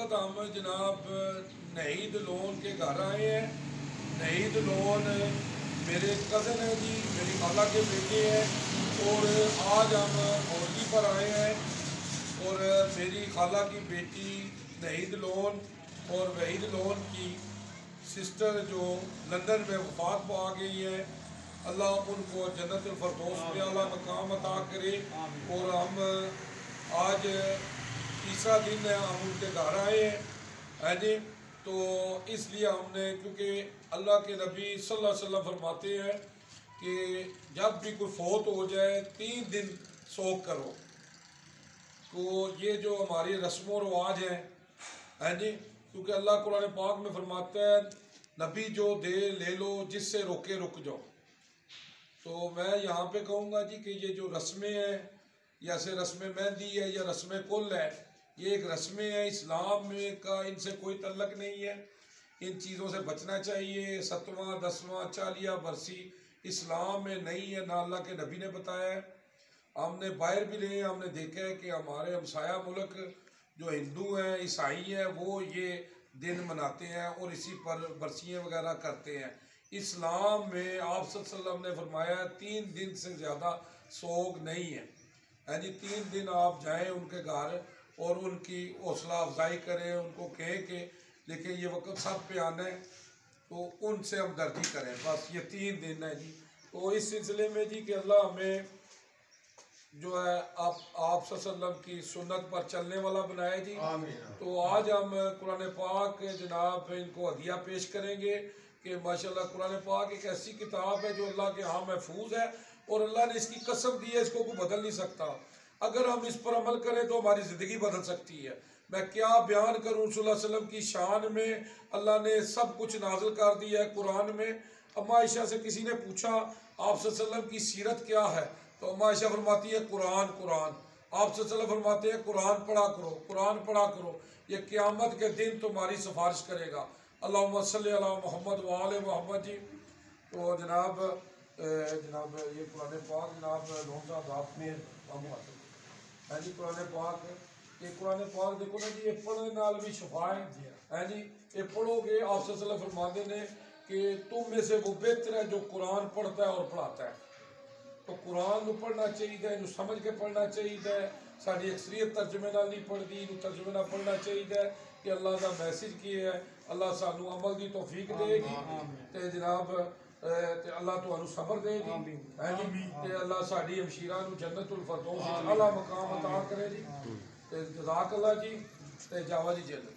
वक्त हम जनाब नहीद लोन के घर आए हैं। नहीद लोन मेरे कज़न है जी, मेरी खाला के बेटे हैं और आज हम होली पर आए हैं। और मेरी खाला की बेटी नहीद लोन और वहीद लोन की सिस्टर जो लंदन में वफात पा गई है, अल्लाह उनको जन्नत फरदौस में आला मकाम अता करे। और हम आज तीसरा दिन है, हम उनके घर आए हैं जी। तो इसलिए हमने, क्योंकि अल्लाह के नबी सल्लल्लाहु अलैहि वसल्लम फरमाते हैं कि जब भी कोई फौत हो जाए 3 दिन सोग करो। तो ये जो हमारी रस्म व रवाज हैं जी, क्योंकि अल्लाह कुरान पाक में फरमाता है नबी जो दे ले लो, जिससे रोके रुक जाओ। तो मैं यहाँ पे कहूँगा जी कि ये जो रस्में हैं, जैसे रस्म मेहंदी है या रस्म कुल है, ये एक रस्में हैं इस्लाम में का, इनसे कोई तल्लक नहीं है। इन चीज़ों से बचना चाहिए। 7वां 10वां 40 बरसी इस्लाम में नहीं है, ना अल्लाह के नबी ने बताया है। हमने बाहर भी रहे, हमने देखा है कि हमारे हमसाया मुल्क जो हिंदू हैं, ईसाई हैं, वो ये दिन मनाते हैं और इसी पर बरसियाँ वगैरह करते हैं। इस्लाम में आप सल्लल्लाहु अलैहि वसल्लम ने फरमाया 3 दिन से ज़्यादा सोग नहीं है जी। 3 दिन आप जाएं उनके घर और उनकी हौसला अफजाई करें, उनको कहें कि देखिए ये वक्त सब पे आना है, तो उनसे हमदर्दी करें। बस ये 3 दिन है जी। तो इस सिलसिले में जी कि अल्लाह हमें जो है आप सल्लल्लाहु की सुन्नत पर चलने वाला बनाए जी। तो आज हम कुरान पाक जनाब इनको हदिया पेश करेंगे कि माशाल्लाह कुरान पाक एक ऐसी किताब है जो अल्लाह के यहाँ महफूज है और अल्लाह ने इसकी कसम दी है, इसको कोई बदल नहीं सकता। अगर हम इस पर अमल करें तो हमारी ज़िंदगी बदल सकती है। मैं क्या बयान करूँ सल्लल्लाहु अलैहि वसल्लम की शान में, अल्लाह ने सब कुछ नाजिल कर दिया है कुरान में। अम्मा आयशा से किसी ने पूछा आप सल्लल्लाहु अलैहि वसल्लम की सीरत क्या है, तो अम्मा आयशा फरमाती है कुरान कुरान। आप सल्लल्लाहु अलैहि वसल्लम फरमाते हैं कुरान पढ़ा करो, कुरान पढ़ा करो, ये क़यामत के दिन तुम्हारी सिफारिश करेगा। अल्लाहुम्मा सल्ली अला मोहम्मद व आले मोहम्मद जी। तो जनाब ये कुरान पाक जनाब लोन साहब आप में है जी। कुरान पाक, ये कुरान पाक देखो ना जी, ये पढ़ने नाल भी शफा है जी। ये पढ़ोगे, आप सल्लल्लाहु अलैहि वसल्लम फरमाते ने कि तुम में से वो बेहतर है जो कुरान पढ़ता है और पढ़ाता है। तो कुरान पढ़ना चाहिए, इन्हें समझ के पढ़ना चाहिए। साड़ी अक्सरियत तर्जमे नाल नहीं पढ़ती, इन्हें तर्जमे नाल पढ़ना चाहिए कि अल्लाह का मैसेज की है। अल्लाह सानू अमल की तौफीक देगी ते जनाब ते अल्लाह तुहानू सबर देगी है जी। ते अल्लाह साड़ी हमशीरा नू जन्नतुल फरदौस आला मकाम अता करे जी। ते जज़ाक अल्लाह जी। ते जावा जी जन्नत।